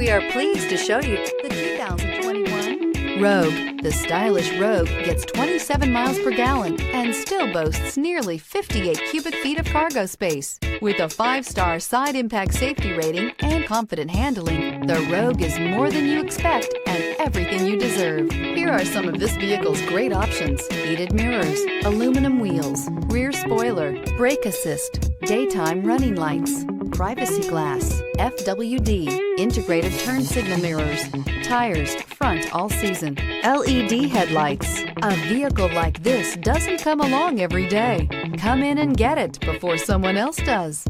We are pleased to show you the 2021 Rogue. The stylish Rogue gets 27 miles per gallon and still boasts nearly 58 cubic feet of cargo space. With a 5-star side impact safety rating and confident handling, the Rogue is more than you expect and everything you deserve. Here are some of this vehicle's great options: heated mirrors, aluminum wheels, rear spoiler, brake assist, daytime running lights, privacy glass, FWD, integrated turn signal mirrors, tires, front all season, LED headlights. A vehicle like this doesn't come along every day. Come in and get it before someone else does.